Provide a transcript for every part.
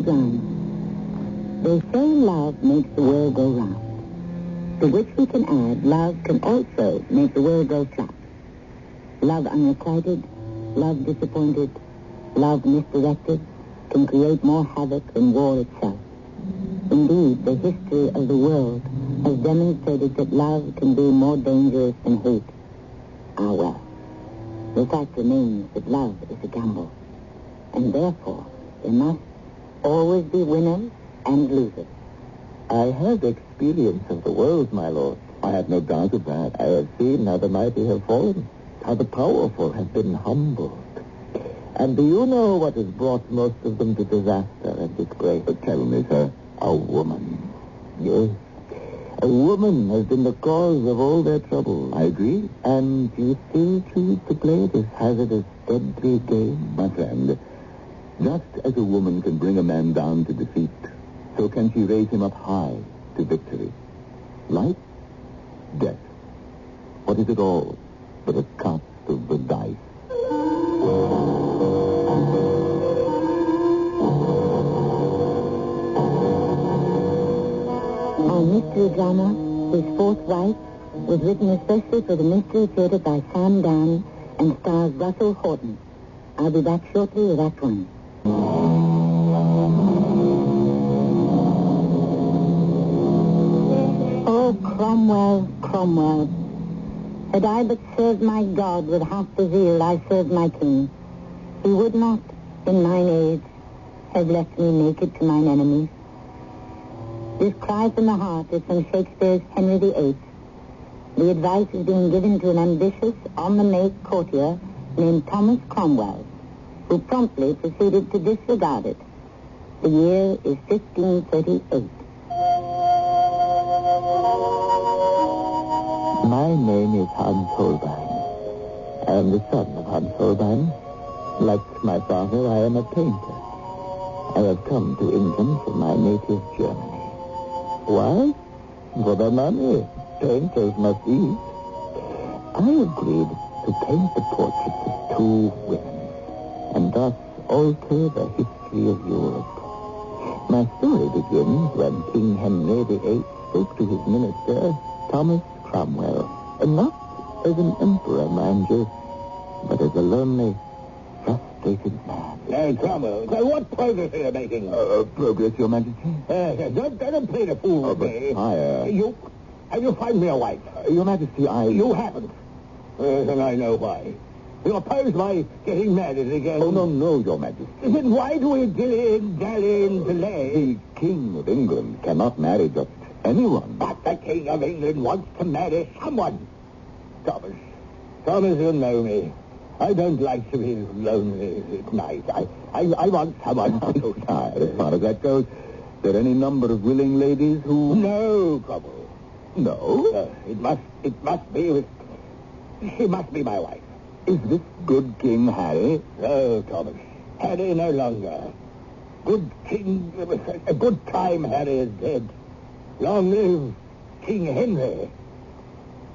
Tammy Grimes. They say love makes the world go round. To which we can add, love can also make the world go flat. Love unrequited, love disappointed, love misdirected can create more havoc than war itself. Indeed, the history of the world has demonstrated that love can be more dangerous than hate. Ah, well, the fact remains that love is a gamble. And therefore, there must always be winners and losers. I have experience of the world, my lord. I have no doubt of that. I have seen how the mighty have fallen, how the powerful have been humbled. And do you know what has brought most of them to disaster and disgrace? Tell me, sir. A woman. Yes. A woman has been the cause of all their trouble. I agree. And you still choose to play this hazardous, deadly game? My friend, just as a woman can bring a man down to defeat, so can she raise him up high to victory. Life, death. What is it all but a cast of the dice? Our mystery drama, His Fourth Wife, was written especially for the Mystery Theater by Sam Dan and stars Russell Horton. I'll be back shortly with Act One. Oh, Cromwell, Cromwell. Had I but served my God with half the zeal I served my king, he would not, in mine age, have left me naked to mine enemies. This cry from the heart is from Shakespeare's Henry VIII. The advice is being given to an ambitious, on-the-make courtier named Thomas Cromwell, who promptly proceeded to disregard it. The year is 1538. My name is Hans Holbein. I am the son of Hans Holbein. Like my father, I am a painter. I have come to England from my native Germany. Why? For the money. Painters must eat. I agreed to paint the portraits of two women, and thus alter the history of Europe. My story begins when King Henry VIII spoke to his minister, Thomas Cromwell, and not as an emperor, mind you, but as a lonely, frustrated man. Cromwell, what progress are you making? Progress, Your Majesty? Don't play the fool with me. Sire. Have you found me a wife? Your Majesty, You haven't. And I know why. You oppose my getting married again. Oh, no, Your Majesty. Then why do we dally and delay? The King of England cannot marry just anyone. But the King of England wants to marry someone. Thomas, you know me. I don't like to be lonely at night. I want someone to... Sire, as far as that goes, there any number of willing ladies who... No, Cromwell. No? It must be... She must be my wife. Is this good King Harry? No, Thomas. Harry no longer. Good King... A good time Harry is dead. Long live King Henry.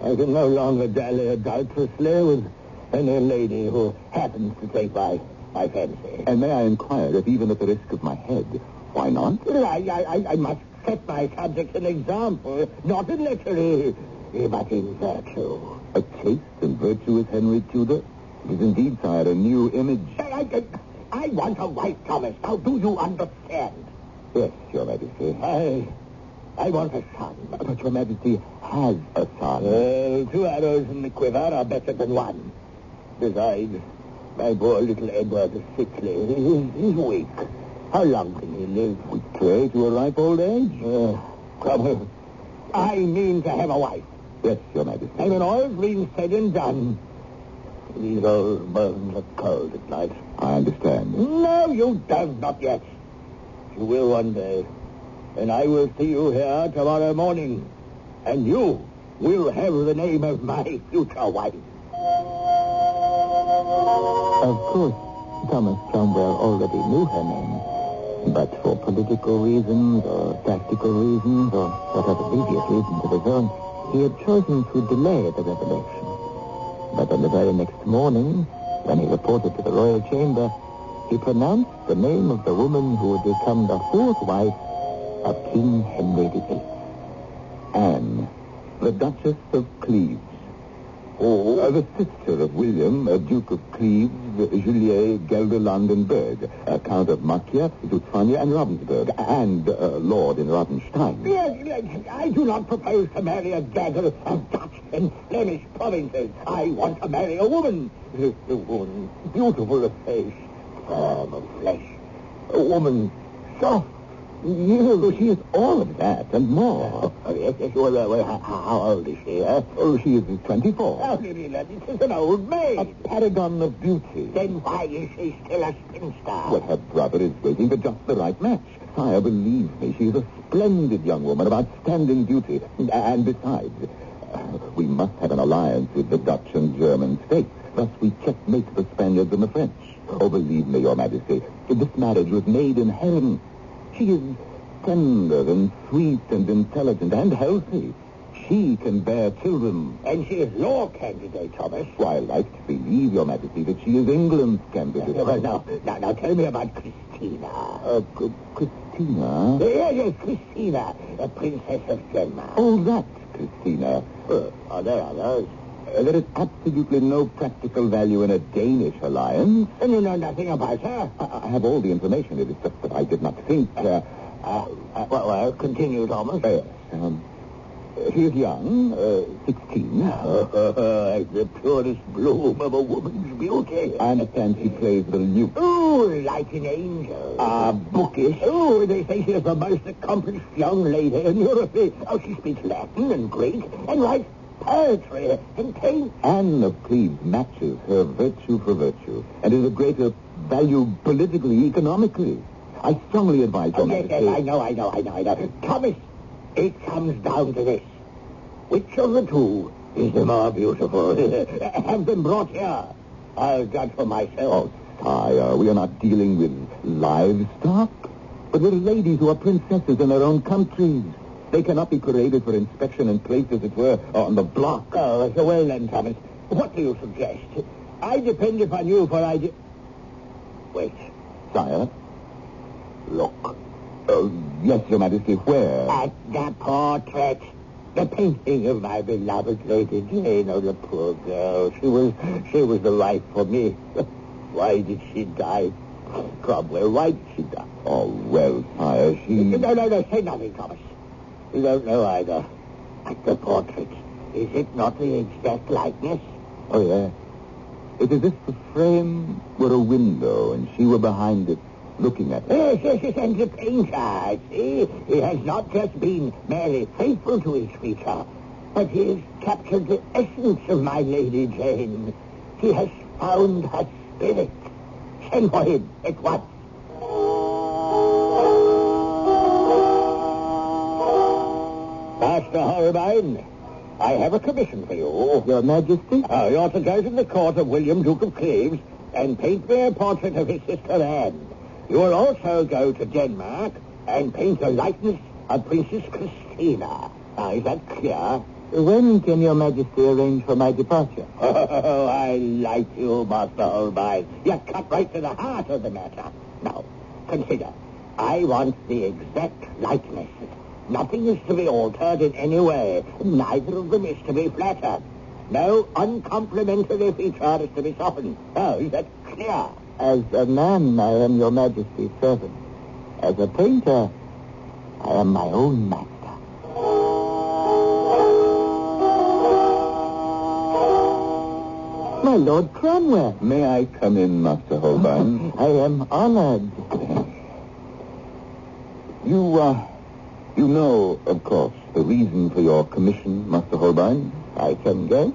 I can no longer dally adulterously with any lady who happens to take my fancy. And may I inquire if even at the risk of my head, why not? I must set my subjects an example, not in lechery, but in virtue. A chaste and virtuous Henry Tudor? It is indeed, sire, a new image. I want a wife, Thomas. Now, do you understand? Yes, Your Majesty. I want a son. But Your Majesty has a son. 2 arrows in the quiver are better than one. Besides, my poor little Edward is sickly. He's weak. How long can he live? We pray to a ripe old age. Cromwell, I mean to have a wife. Yes, Your Majesty. And when all's been said and done, these old bones are cold at night. I understand. No, you don't, not yet. You will one day. And I will see you here tomorrow morning. And you will have the name of my future wife. Of course, Thomas Cromwell already knew her name. But for political reasons or tactical reasons or whatever previous reasons of his own, he had chosen to delay the revelation. But on the very next morning, when he reported to the royal chamber, he pronounced the name of the woman who would become the fourth wife of King Henry VIII. Anne, the Duchess of Cleves. The sister of William, Duke of Cleves, Juliet, Gelderland and Berg, Count of Macchia, Zutphania and Ravensburg, and Lord in Rothenstein. Yes, I do not propose to marry a dagger of Dutch and Flemish provinces. I want to marry a woman. A woman beautiful of face, firm of flesh. A woman soft. Yes, she is all of that and more. Yes. Well, how old is she? She is 24. Oh, it is an old maid. A paragon of beauty. Then why is she still a spinster? Well, her brother is waiting for just the right match. Sire, believe me, she is a splendid young woman of outstanding beauty. And besides, we must have an alliance with the Dutch and German states. Thus we checkmate the Spaniards and the French. Oh, believe me, Your Majesty, this marriage was made in heaven. She is tender and sweet and intelligent and healthy. She can bear children. And she is your candidate, Thomas. Why, I like to believe, Your Majesty, that she is England's candidate. Now tell me about Christina. Christina? Yes, Christina, a princess of Denmark. Oh, that Christina. Are there others? There is absolutely no practical value in a Danish alliance. And you know nothing about her? I have all the information. It is just that I did not think... Well, continue, Thomas. She is young, 16. The purest bloom of a woman's beauty. I understand she plays the lute. Oh, like an angel. Bookish. Oh, they say she is the most accomplished young lady in Europe. Oh, she speaks Latin and Greek and writes poetry and paints. Anne of Cleves matches her virtue for virtue and is of greater value politically, economically. I strongly advise Your Majesty. Yes, I know. Thomas, it comes down to this. Which of the two is the more beautiful? Have them brought here. I'll judge for myself. Oh, sire, we are not dealing with livestock, but with ladies who are princesses in their own countries. They cannot be paraded for inspection and placed, as it were, on the block. Oh, so well then, Thomas. What do you suggest? I depend upon you for Wait. Sire? Look. Yes, Your Majesty, where? At the portrait. The painting of my beloved Lady Jane. Oh, the poor girl. She was the wife for me. Why did she die? Cromwell, why did she die? Oh, well, sire, she... No, say nothing, Thomas. You don't know either. At the portrait. Is it not the exact likeness? Oh, yeah. It is as if the frame were a window and she were behind it, looking at it. Yes, and the painter, I see. He has not just been merely faithful to his feature, but he has captured the essence of my Lady Jane. He has found her spirit. Send for him at once. Master Holbein, I have a commission for you. Your Majesty? You're to go to the court of William, Duke of Cleves, and paint me a portrait of his sister Anne. You will also go to Denmark and paint a likeness of Princess Christina. Is that clear? When can Your Majesty arrange for my departure? Oh, I like you, Master Holbein. You cut right to the heart of the matter. Now, consider. I want the exact likeness. Nothing is to be altered in any way. Neither of them is to be flattered. No uncomplimentary feature is to be softened. Oh, is that clear? As a man, I am Your Majesty's servant. As a painter, I am my own master. My Lord Cromwell. May I come in, Master Holbein? I am honored. You know, of course, the reason for your commission, Master Holbein? I can guess.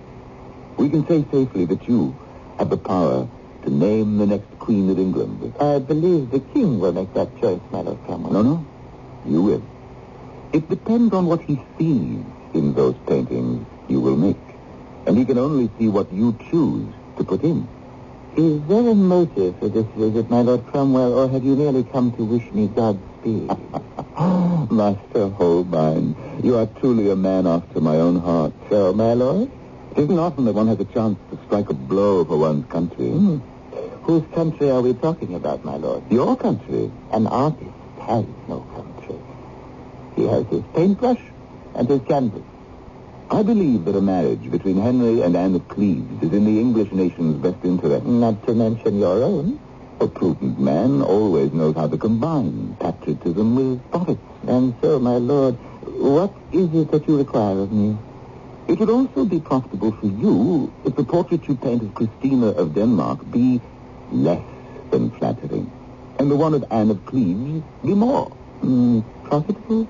We can say safely that you have the power to name the next Queen of England. I believe the King will make that choice, my Lord Cromwell. No. You will. It depends on what he sees in those paintings you will make. And he can only see what you choose to put in. Is there a motive for this visit, my Lord Cromwell, or have you merely come to wish me Godspeed? Master Holbein, you are truly a man after my own heart. So, my lord? It isn't often that one has a chance to strike a blow for one's country. Whose country are we talking about, my lord? Your country. An artist has no country. He has his paintbrush and his canvas. I believe that a marriage between Henry and Anne of Cleves is in the English nation's best interest. Not to mention your own. A prudent man always knows how to combine patriotism with profit. And so, my lord, what is it that you require of me? It would also be profitable for you if the portrait you paint of Christina of Denmark be less than flattering, and the one of Anne of Cleves be more. Profitable?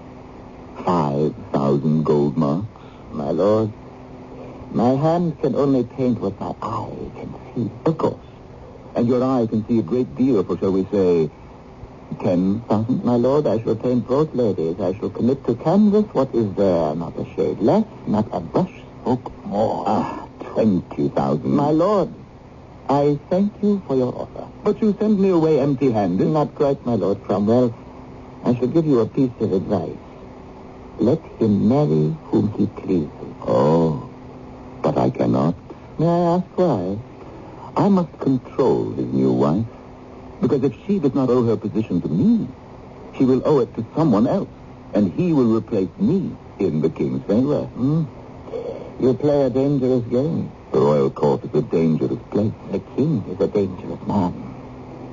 5,000 gold marks. My lord, my hand can only paint what my eye can see. Of course. And your eye can see a great deal for, shall we say, 10,000? My lord, I shall paint both ladies. I shall commit to canvas what is there, not a shade less, not a brush stroke more. 20,000. My lord, I thank you for your offer. But you send me away empty-handed? Not quite, my Lord Cromwell. I shall give you a piece of advice. Let him marry whom he pleases. Oh, but I cannot. May I ask why? I must control his new wife. Because if she does not owe her position to me, she will owe it to someone else. And he will replace me in the king's favor. You play a dangerous game. The royal court is a dangerous place. The king is a dangerous man.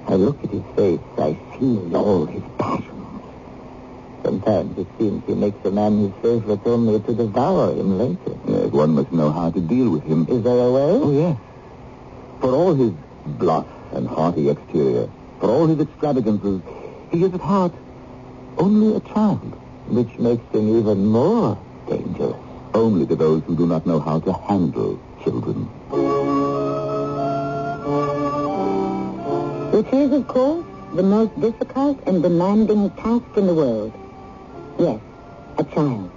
I look at his face. I feel all his passions. Sometimes it seems he makes a man his favorite only to devour him later. Yes, one must know how to deal with him. Is there a way? Oh, yes. For all his bluff and hearty exterior, for all his extravagances, he is at heart only a child. Which makes him even more dangerous. Only to those who do not know how to handle children. Which is, of course, the most difficult and demanding task in the world. Yes, a child.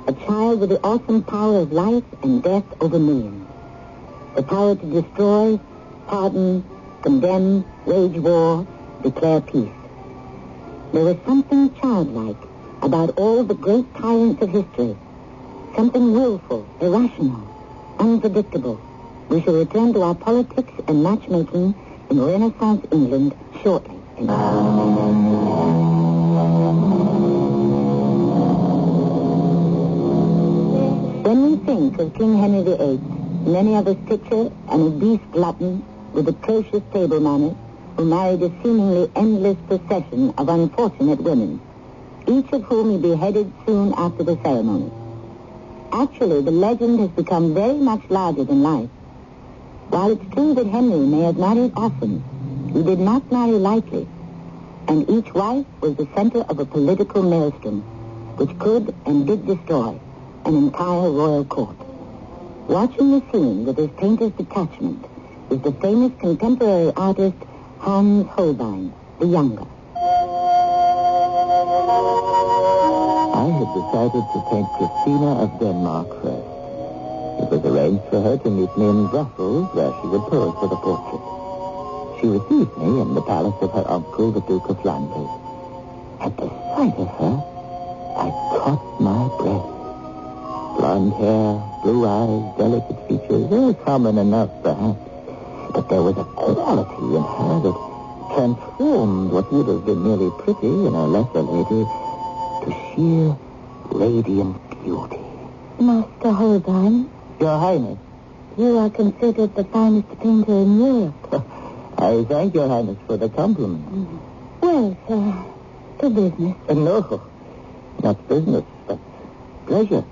A child with the awesome power of life and death over millions. The power to destroy, pardon, condemn, wage war, declare peace. There was something childlike about all the great tyrants of history. Something willful, irrational, unpredictable. We shall return to our politics and matchmaking in Renaissance England shortly. When we think of King Henry VIII, many of us picture an obese glutton with atrocious table manners who married a seemingly endless procession of unfortunate women, each of whom he beheaded soon after the ceremony. Actually, the legend has become very much larger than life. While it's true that Henry may have married often, he did not marry lightly, and each wife was the center of a political maelstrom, which could and did destroy an entire royal court. Watching the scene with his painter's detachment is the famous contemporary artist Hans Holbein, the younger. I had decided to paint Christina of Denmark first. It was arranged for her to meet me in Brussels, where she would pose for the portrait. She received me in the palace of her uncle, the Duke of Flanders. At the sight of her, I caught my breath. Blonde hair, blue eyes, delicate features, very common enough, perhaps. But there was a quality in her that transformed what would have been merely pretty in a lesser lady to sheer radiant beauty. Master Holbein, Your Highness, you are considered the finest painter in Europe. I thank Your Highness for the compliment. Well, sir, to business. No, not business, but pleasure.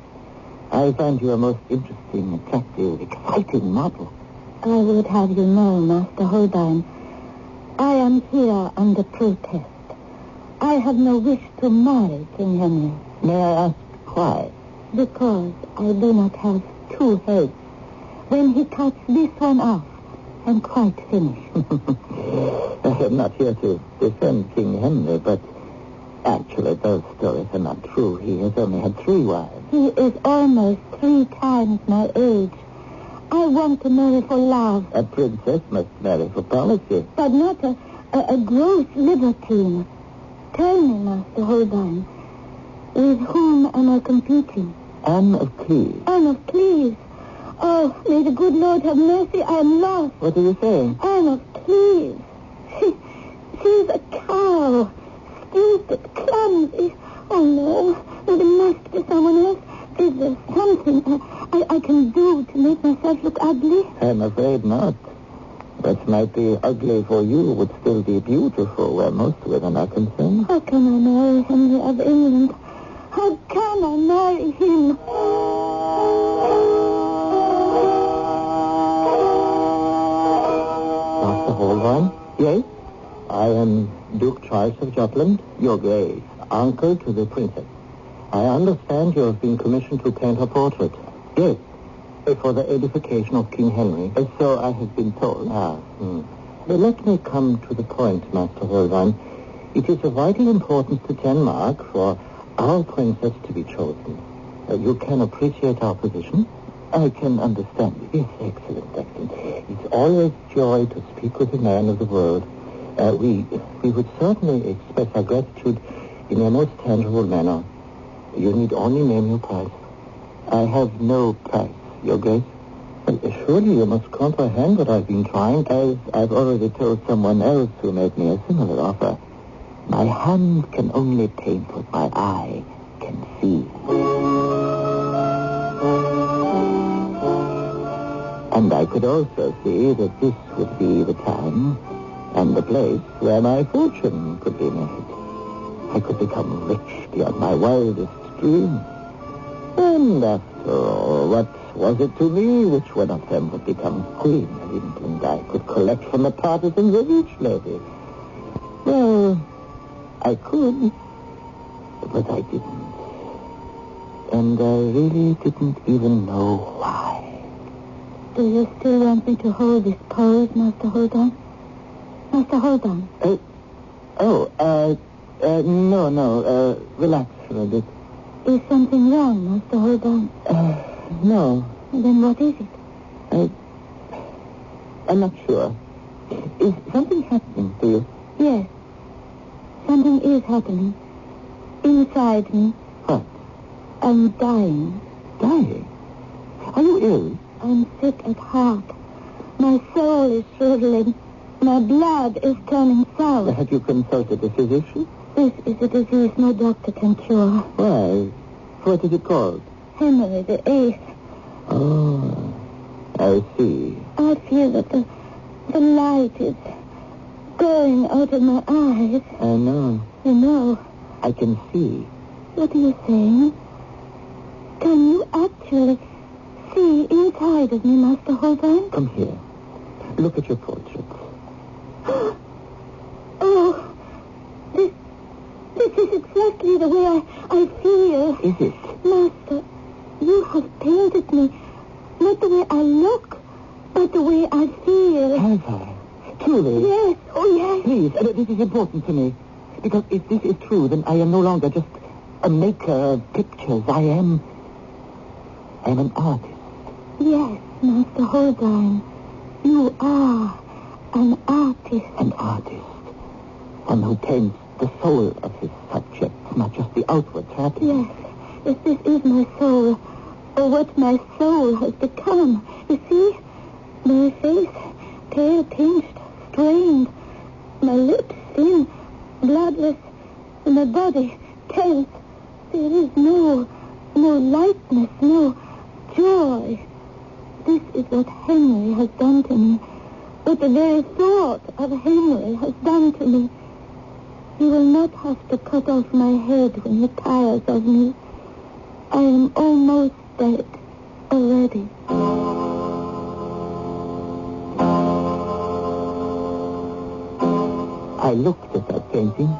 I find you a most interesting, attractive, exciting model. I would have you know, Master Holbein, I am here under protest. I have no wish to marry King Henry. May I ask why? Because I do not have two heads. When he cuts this one off, I'm quite finished. I am not here to defend King Henry, but actually those stories are not true. He has only had 3 wives. He is almost 3 times my age. I want to marry for love. A princess must marry for policy. But not a gross libertine. Tell me, Master Holbein, with whom am I competing? Anne of Cleves. Anne of Cleves. Oh, may the good Lord have mercy, I am lost. What are you saying? Anne of please. She's a cow. Stupid, clumsy. Oh, no. No, there must be someone else. Is there something I can do to make myself look ugly? I'm afraid not. What might be ugly for you would still be beautiful where most women are concerned. How can I marry Henry of England? How can I marry him? Master Holbein? Yes? I am Duke Charles of Jutland, your Grace, uncle to the princess. I understand you have been commissioned to paint her portrait. Yes, for the edification of King Henry. So I have been told. But let me come to the point, Master Holbein. It is of vital importance to Denmark for our princess to be chosen. You can appreciate our position? I can understand it. Yes, excellent. It's always joy to speak with a man of the world. We would certainly express our gratitude in a most tangible manner. You need only name your price. I have no price, Your Grace. Well, surely you must comprehend what I've been trying, as I've already told someone else who made me a similar offer. My hand can only paint what my eye can see. And I could also see that this would be the time and the place where my fortune could be made. I could become rich beyond my wildest dreams. And after all, what was it to me which one of them would become Queen of England? I could collect from the partisans of each lady. Well, I could, but I didn't. And I really didn't even know why. Do you still want me to hold this pose, Master Holbein? Master Holbein? No. Relax for a bit. Is something wrong, Master Holbein? No. Then what is it? I'm not sure. Is something happening to you? Yes. Something is happening. Inside me. What? I'm dying. Dying? Are you ill? I'm sick at heart. My soul is shriveling. My blood is turning sour. Have you consulted a physician? This is a disease no doctor can cure. Why? What is it called? Henry VIII. Oh, I see. I feel that the light is going out of my eyes. I know. You know. I can see. What are you saying? Can you actually see inside of me, Master Holbein? Come here. Look at your portrait. Oh, this is exactly the way I feel. Is it? Master, you have painted me, not the way I look, but the way I feel. Have I? Truly? Yes, oh yes. Please, this is important to me. Because if this is true, then I am no longer just a maker of pictures. I am an artist. Yes, Master Holbein. You are an artist. An artist. One who paints the soul of his subject, not just the outward trappings. Yes, this is my soul, or what my soul has become. You see, my face, pale, pinched, strained, my lips thin, bloodless, and my body tense. There is no lightness, no joy. This is what Henry has done to me. What the very thought of Henry has done to me. You will not have to cut off my head when he tires of me. I am almost dead already. I looked at that painting,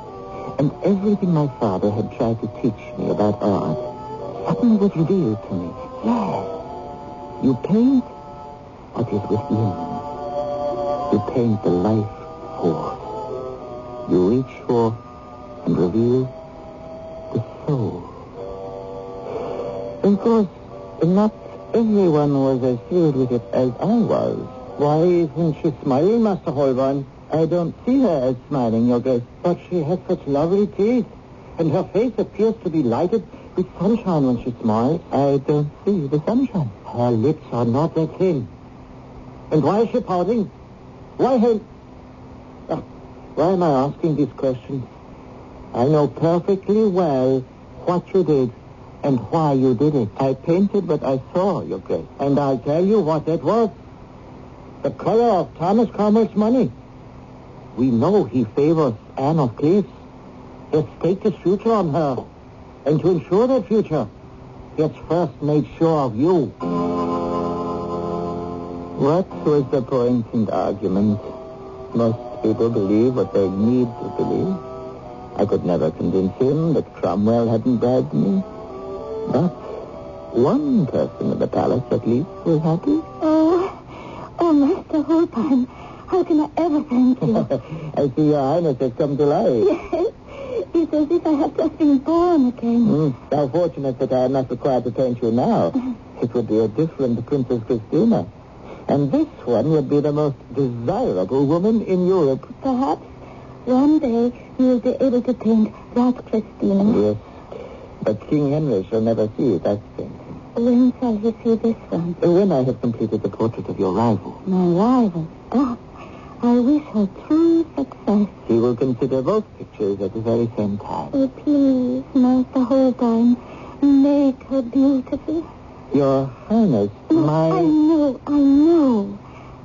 and everything my father had tried to teach me about art suddenly was revealed to me. Yes. You paint what is within. You paint the life force. You reach for and reveal the soul. Of course, not everyone was as thrilled with it as I was. Why isn't she smiling, Master Holbein? I don't see her as smiling, Your Grace. But she has such lovely teeth, and her face appears to be lighted with sunshine when she smiles. I don't see the sunshine. Her lips are not that thin. And why is she pouting? Why her Why am I asking these questions? I know perfectly well what you did and why you did it. I painted what I saw, Your Grace. And I'll tell you what it was. The color of Thomas Cromwell's money. We know he favors Anne of Cleves. He has staked his future on her. And to ensure that future, he has first made sure of you. What was the point in the argument? Most people believe what they need to believe. I could never convince him that Cromwell hadn't bribed me. But one person in the palace, at least, was happy. Oh, Master Holbein, how can I ever thank you? I see Your Highness has come to life. Yes, it's as if I had just been born again. How fortunate that I am not required to paint you now. It would be a different Princess Christina. And this one would be the most desirable woman in Europe. Perhaps one day you will be able to paint that Christina. Yes, but King Henry shall never see that painting. When shall he see this one? When I have completed the portrait of your rival. My rival? Oh, I wish her true success. He will consider both pictures at the very same time. Oh, please, Master Holbein, make her beautiful. Your Highness, I know.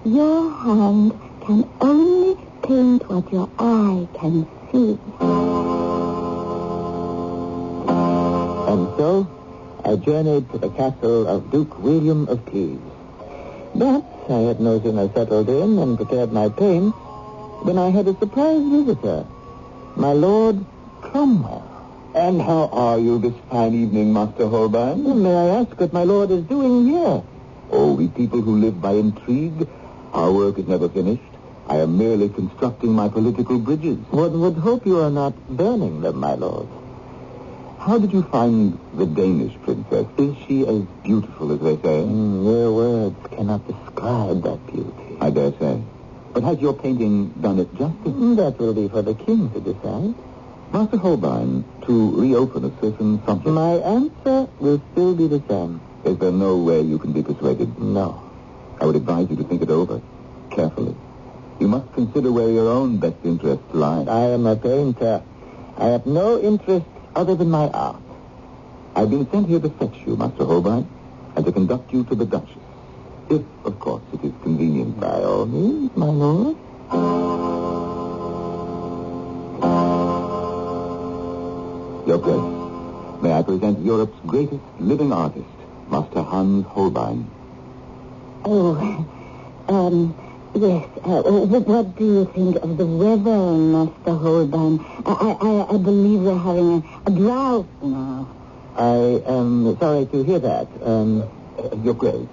Your hand can only paint what your eye can see. And so, I journeyed to the castle of Duke William of Cleves. But I had no sooner settled in and prepared my paints when I had a surprise visitor, my Lord Cromwell. And how are you this fine evening, Master Holbein? May I ask what my lord is doing here? Oh, we people who live by intrigue, our work is never finished. I am merely constructing my political bridges. One would hope you are not burning them, my lord. How did you find the Danish princess? Is she as beautiful as they say? Mere words cannot describe that beauty. I dare say. But has your painting done it justice? That will be for the king to decide. Master Holbein, to reopen a certain subject. My answer will still be the same. Is there no way you can be persuaded? No. I would advise you to think it over, carefully. You must consider where your own best interests lie. I am a painter. I have no interest other than my art. I've been sent here to fetch you, Master Holbein, and to conduct you to the Duchess. If, of course, it is convenient. By all means, my lord. Your Grace, may I present Europe's greatest living artist, Master Hans Holbein. Yes. What do you think of the weather, Master Holbein? I believe we're having a drought now. I am sorry to hear that. Your Grace,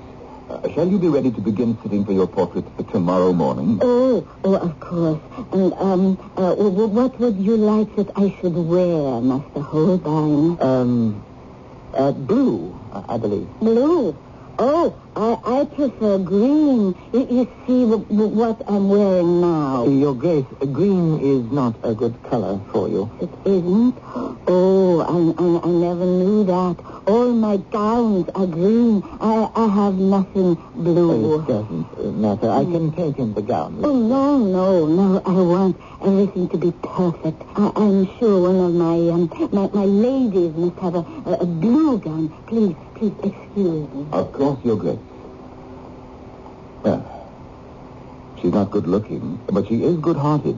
shall you be ready to begin sitting for your portrait tomorrow morning? Oh, of course. And, what would you like that I should wear, Master Holbein? Blue, I believe. Blue? Oh, I prefer green. You see what I'm wearing now. Your Grace, green is not a good color for you. It isn't? Oh, I never knew that. All my gowns are green. I have nothing blue. It doesn't matter. I can paint in the gown. Oh, no. I want everything to be perfect. I'm sure one of my ladies must have a blue gown. Please, excuse me. Of course, Your Grace. Well, she's not good-looking, but she is good-hearted.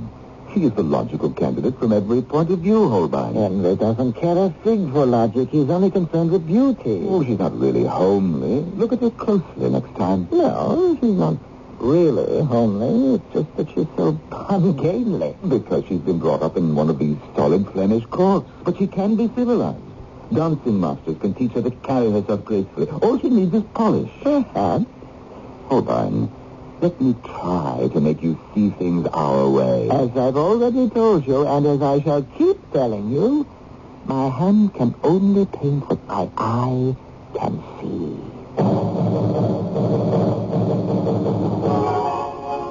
She is the logical candidate from every point of view, Holbein. Henry doesn't care a fig for logic. He's only concerned with beauty. Oh, she's not really homely. Look at her closely next time. No, she's not really homely. It's just that she's so ungainly. Because she's been brought up in one of these stolid Flemish courts. But she can be civilized. Dancing masters can teach her to carry herself gracefully. All she needs is polish. Perhaps. Holbein, let me try to make you see things our way. As I've already told you, and as I shall keep telling you, my hand can only paint what my eye can see.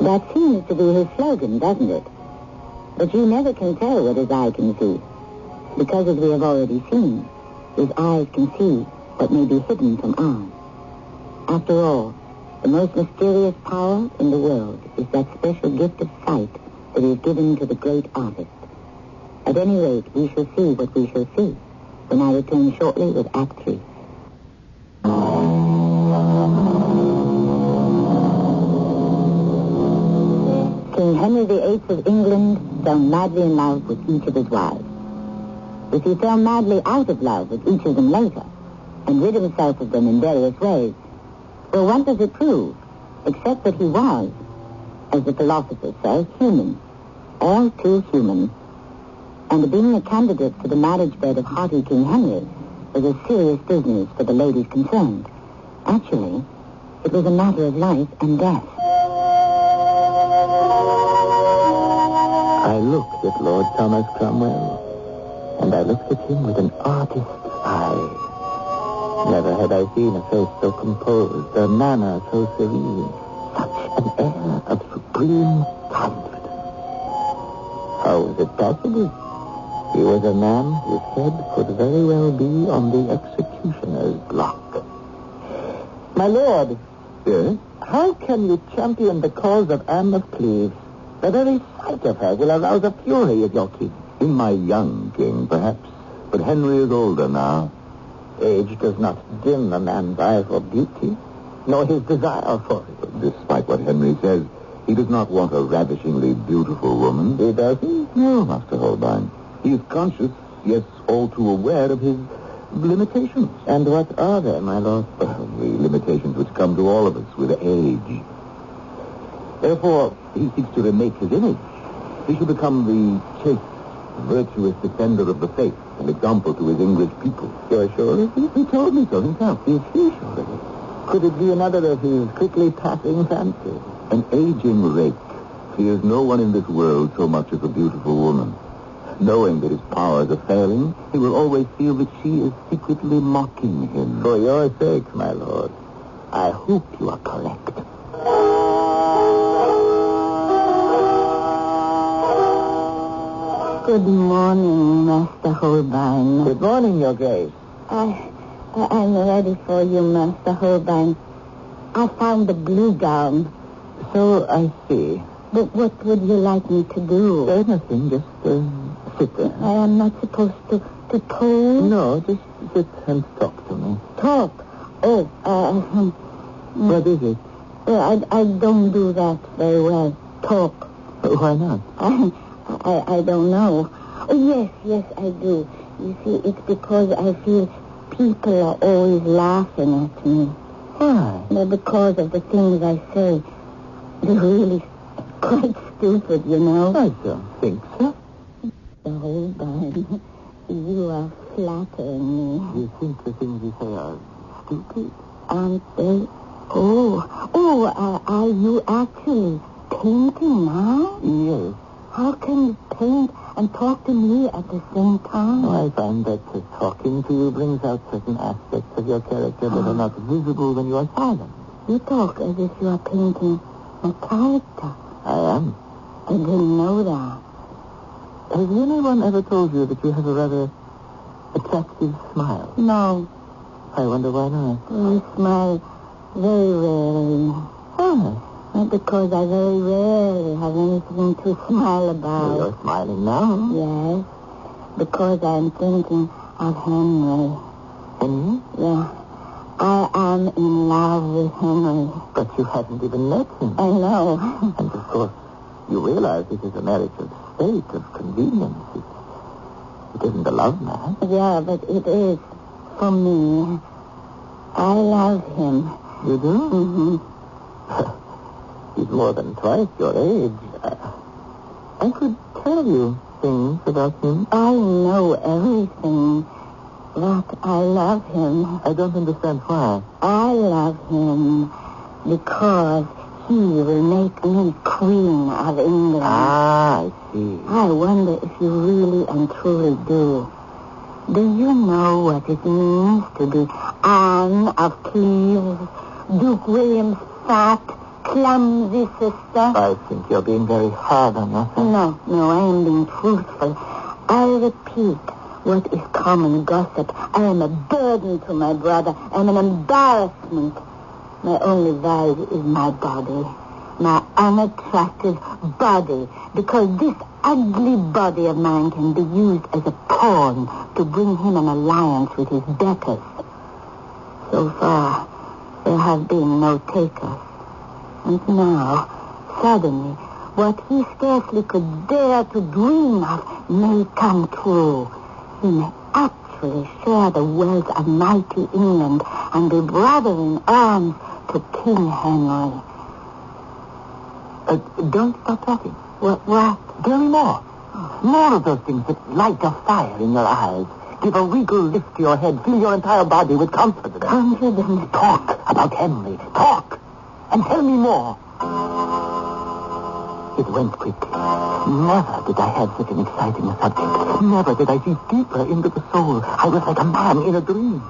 That seems to be his slogan, doesn't it? But you never can tell what his eye can see. Because as we have already seen, his eyes can see what may be hidden from ours. After all, the most mysterious power in the world is that special gift of sight that is given to the great artist. At any rate, we shall see what we shall see when I return shortly with Act 3. King Henry VIII of England fell madly in love with each of his wives. If he fell madly out of love with each of them later, and rid himself of them in various ways, well, what does it prove, except that he was, as the philosophers say, human, all too human, and being a candidate for the marriage bed of haughty King Henry was a serious business for the ladies concerned. Actually, it was a matter of life and death. I looked at Lord Thomas Cromwell, and I looked at him with an artist's eye. Never had I seen a face so composed, a manner so serene, such an air of supreme confidence. How was it possible? He was a man whose head could very well be on the executioner's block. My lord, Yes? how can you champion the cause of Anne of Cleves? The very sight of her will arouse a fury of your king. In my young king, perhaps. But Henry is older now. Age does not dim a man's eye for beauty, nor his desire for it. Despite what Henry says, he does not want a ravishingly beautiful woman. He doesn't? No, Master Holbein. He is conscious, yes, all too aware of his limitations. And what are they, my lord? The limitations which come to all of us with age. Therefore, he seeks to remake his image. He should become the chaste, virtuous defender of the faith, an example to his English people. You're sure of it? He told me so himself. Is he sure of it? Could it be another of his quickly passing fancies? An aging rake fears no one in this world so much as a beautiful woman. Knowing that his powers are failing, he will always feel that she is secretly mocking him. For your sake, my lord, I hope you are correct. Good morning, Master Holbein. Good morning, Your Grace. I'm ready for you, Master Holbein. I found the blue gown. So I see. But what would you like me to do? Nothing, just sit there. I am not supposed to pose? No, just sit and talk to me. Talk? Oh, What is it? I don't do that very well. Talk. Why not? I don't know. Oh, yes, I do. You see, it's because I feel people are always laughing at me. Why? They're because of the things I say. They're really quite stupid, you know. I don't think so. The whole time, you are flattering me. You think the things you say are stupid? Aren't they? Are you actually painting now? Yes. How can you paint and talk to me at the same time? I find that talking to you brings out certain aspects of your character that are not visible when you are silent. You talk as if you are painting a character. I am. I didn't know that. Has anyone ever told you that you have a rather attractive smile? No. I wonder why not. You smile very rarely. Why? Because I very rarely have anything to smile about. Well, you're smiling now. Yes. Because I'm thinking of Henry. Henry? Yeah. I am in love with Henry. But you haven't even met him. I know. And of course, you realize this is a marriage of state, of convenience. It isn't a love match. Yeah, but it is for me. I love him. You do? Mm-hmm. He's more than twice your age. I could tell you things about him. I know everything, but I love him. I don't understand why. I love him because he will make me Queen of England. Ah, I see. I wonder if you really and truly do. Do you know what it means to be Anne of Cleves, Duke William's fat, clumsy sister? I think you're being very hard on yourself. No, I am being truthful. I repeat what is common gossip. I am a burden to my brother. I am an embarrassment. My only value is my body. my unattractive body, because this ugly body of mine can be used as a pawn to bring him an alliance with his betters. So far, there have been no takers. And now, suddenly, what he scarcely could dare to dream of may come true. He may actually share the wealth of mighty England and be brother in arms to King Henry. Don't stop talking. What? Tell me more. More of those things that light a fire in your eyes. Give a regal lift to your head. Fill your entire body with confidence. Confidence? Talk about Henry. Talk. And tell me more. It went quickly. Never did I have such an exciting subject. Never did I see deeper into the soul. I was like a man in a dream.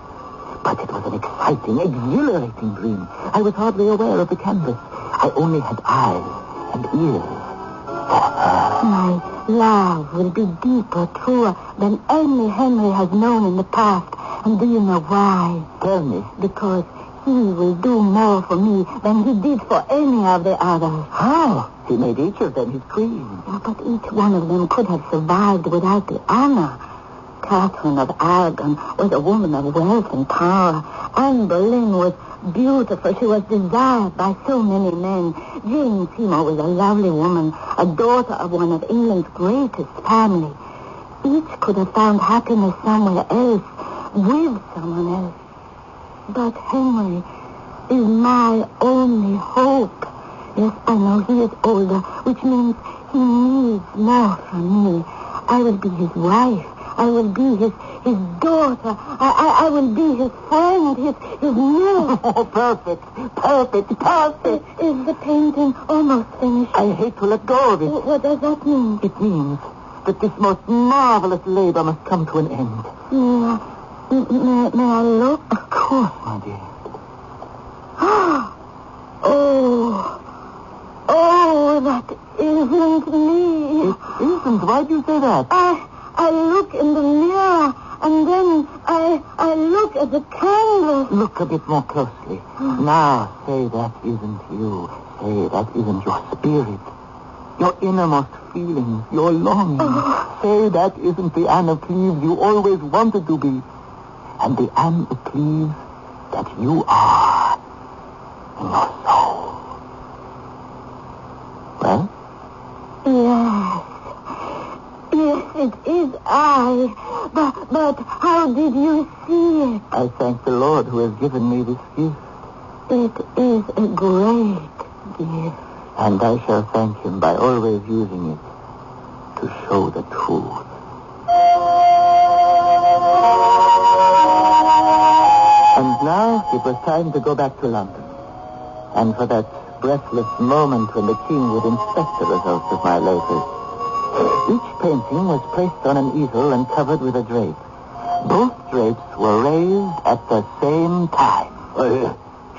But it was an exciting, exhilarating dream. I was hardly aware of the canvas. I only had eyes and ears for her. My love will be deeper, truer than any Henry has known in the past. And do you know why? Tell me. Because he will do more for me than he did for any of the others. How? He made each of them his queen. Yeah, but each one of them could have survived without the honor. Catherine of Aragon was a woman of wealth and power. Anne Boleyn was beautiful. She was desired by so many men. Jane Seymour was a lovely woman, a daughter of one of England's greatest family. Each could have found happiness somewhere else, with someone else. But Henry is my only hope. Yes, I know he is older, which means he needs more from me. I will be his wife. I will be his daughter. I will be his friend, his nurse. Oh, perfect. Is the painting almost finished? I hate to let go of it. What does that mean? It means that this most marvelous labor must come to an end. May I look? Of course, my dear. Oh, that isn't me. It isn't. Why'd you say that? I look in the mirror, and then I look at the canvas. Look a bit more closely. Now, say that isn't you. Say that isn't your spirit. Your innermost feelings, your longing. Say that isn't the Anne of Cleves you always wanted to be. And the Anne of Cleves that you are in your soul. Well? Yes, it is I. But how did you see it? I thank the Lord who has given me this gift. It is a great gift. And I shall thank him by always using it to show the truth. And now it was time to go back to London. And for that breathless moment when the king would inspect the results of my labors. Each painting was placed on an easel and covered with a drape. Both drapes were raised at the same time.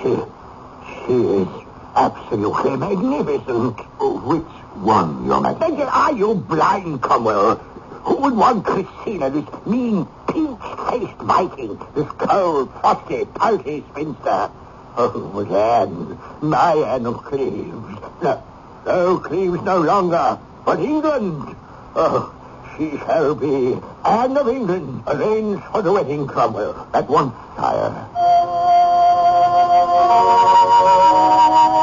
She is absolutely magnificent. Which one, Your Majesty? Are you blind, Cromwell? Who would want Christina, this mean, pink-faced Viking, this cold, frosty, pouty spinster? Oh, but Anne, my Anne of Cleves. No, Cleves no longer, but England. Oh, she shall be Anne of England. Arrange for the wedding, Cromwell. At once, sire.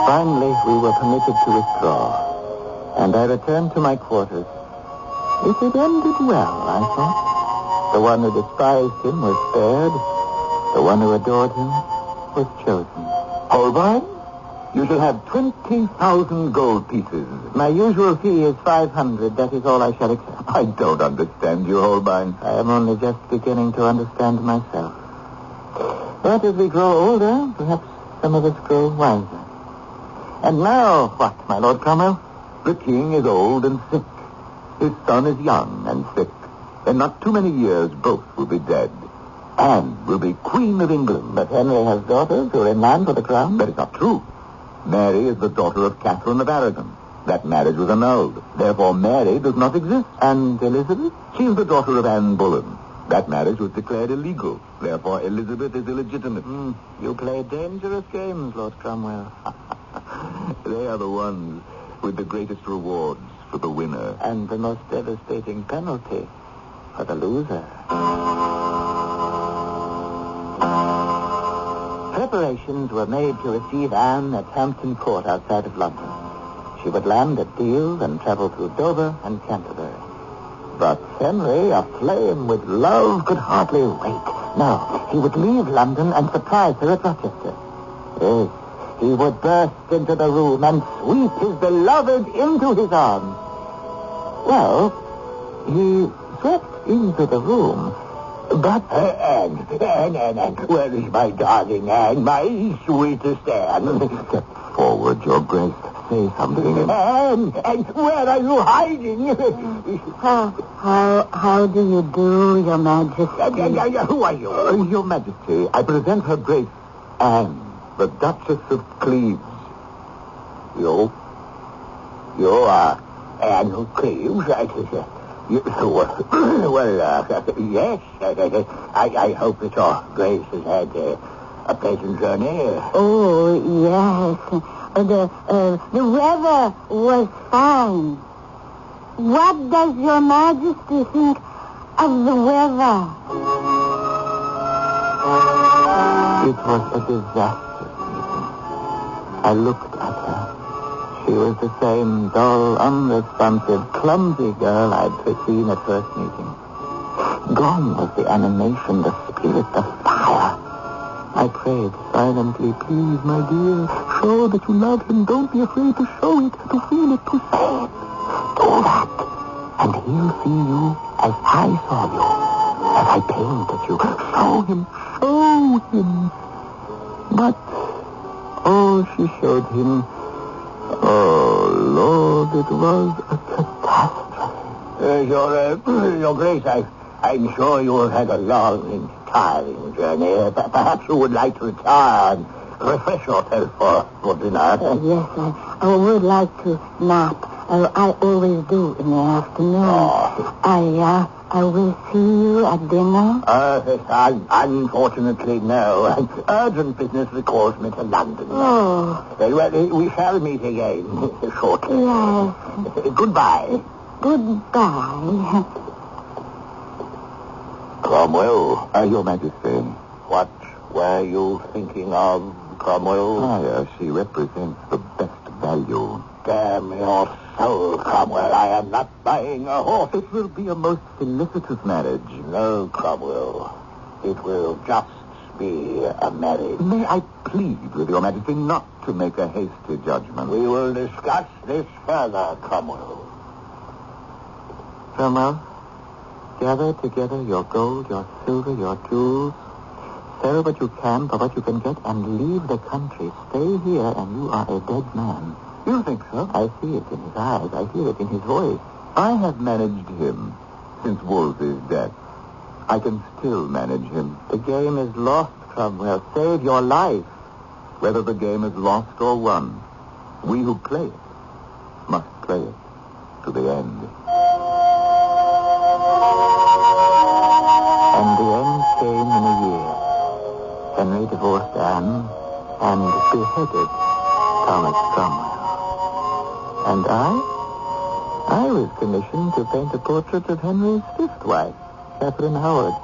Finally, we were permitted to withdraw, and I returned to my quarters. It had ended well, I thought. The one who despised him was spared. The one who adored him was chosen. Holbein, you shall have 20,000 gold pieces. My usual fee is 500. That is all I shall accept. I don't understand you, Holbein. I am only just beginning to understand myself. But as we grow older, perhaps some of us grow wiser. And now, what, my Lord Cromwell? The king is old and sick. His son is young and sick. In not too many years, both will be dead. Anne will be Queen of England. But Henry has daughters who are in line for the crown. That is not true. Mary is the daughter of Catherine of Aragon. That marriage was annulled. Therefore, Mary does not exist. And Elizabeth? She is the daughter of Anne Boleyn. That marriage was declared illegal. Therefore, Elizabeth is illegitimate. You play dangerous games, Lord Cromwell. They are the ones with the greatest rewards for the winner. And the most devastating penalty for the loser. Preparations were made to receive Anne at Hampton Court outside of London. She would land at Deal and travel through Dover and Canterbury. But Henry, aflame with love, could hardly wait. No, he would leave London and surprise her at Rochester. Yes, he would burst into the room and sweep his beloved into his arms. Well, he swept into the room, but... Anne, where is my darling Anne, my sweetest Anne? Step forward, Your Grace. Say something. Anne, where are you hiding? How do you do, Your Majesty? Who are you? Your Majesty, I present Her Grace Anne, the Duchess of Cleves. You are Anne of Cleves? Yes. I hope that Your Grace has had a pleasant journey. Oh, yes. The weather was fine. What does Your Majesty think of the weather? It was a disastrous meeting. I looked at her. She was the same dull, unresponsive, clumsy girl I'd seen at first meeting. Gone was the animation, the spirit, the fire. I prayed silently, please, my dear, show that you love him. Don't be afraid to show it, to feel it, to say it. Do that, and he'll see you as I saw you, as I painted you. Show him. But, she showed him. Oh, Lord, it was a catastrophe. Your Grace, I'm sure you have had a long and tiring journey. Perhaps you would like to retire and refresh yourself for dinner. Yes, I would like to nap. I always do in the afternoon. Oh. I will see you at dinner. Unfortunately, no. Urgent business recalls me to London. Oh. Well, we shall meet again shortly. Yes. Goodbye. Goodbye. Cromwell. Your Majesty. What were you thinking of, Cromwell? Sire, she represents the best value. Damn your soul, Cromwell. I am not buying a horse. It will be a most felicitous marriage. No, Cromwell. It will just be a marriage. May I plead with Your Majesty not to make a hasty judgment? We will discuss this further, Cromwell. Cromwell, gather together your gold, your silver, your jewels. Sell what you can for what you can get and leave the country. Stay here and you are a dead man. You think so? I see it in his eyes. I hear it in his voice. I have managed him since Wolsey's death. I can still manage him. The game is lost, Cromwell. Save your life. Whether the game is lost or won, we who play it must play it to the end. And the end came in a year. Henry divorced Anne and beheaded Thomas Cromwell. And I was commissioned to paint a portrait of Henry's fifth wife, Catherine Howard.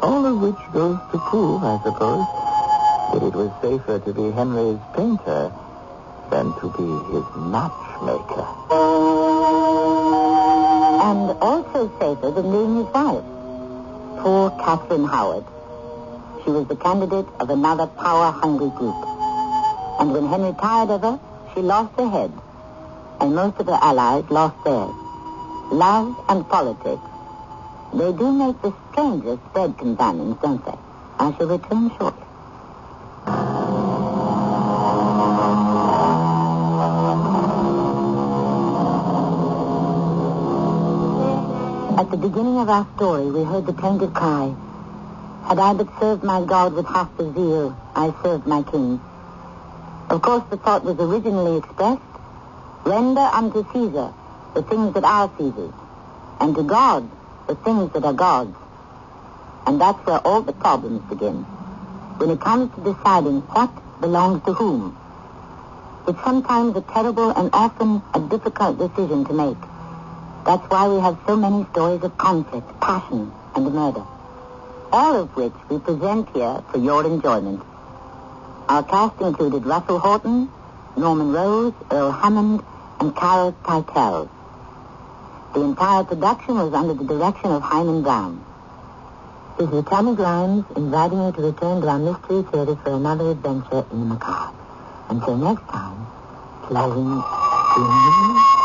All of which goes to prove, I suppose, that it was safer to be Henry's painter than to be his matchmaker. And also safer than being his wife. Poor Catherine Howard. She was the candidate of another power-hungry group. And when Henry tired of her, she lost her head. And most of her allies lost theirs. Love and politics. They do make the strangest bed companions, don't they? I shall return shortly. At the beginning of our story, we heard the plaintive cry, "Had I but served my God with half the zeal I served my king." Of course, the thought was originally expressed, "Render unto Caesar the things that are Caesar's, and to God the things that are God's." And that's where all the problems begin, when it comes to deciding what belongs to whom. It's sometimes a terrible and often a difficult decision to make. That's why we have so many stories of conflict, passion, and murder, all of which we present here for your enjoyment. Our cast included Russell Horton, Norman Rose, Earl Hammond, and Carol Keitel. The entire production was under the direction of Himan Brown. This is Tammy Grimes inviting you to return to our Mystery Theater for another adventure in the macabre. Until next time, pleasant dreams.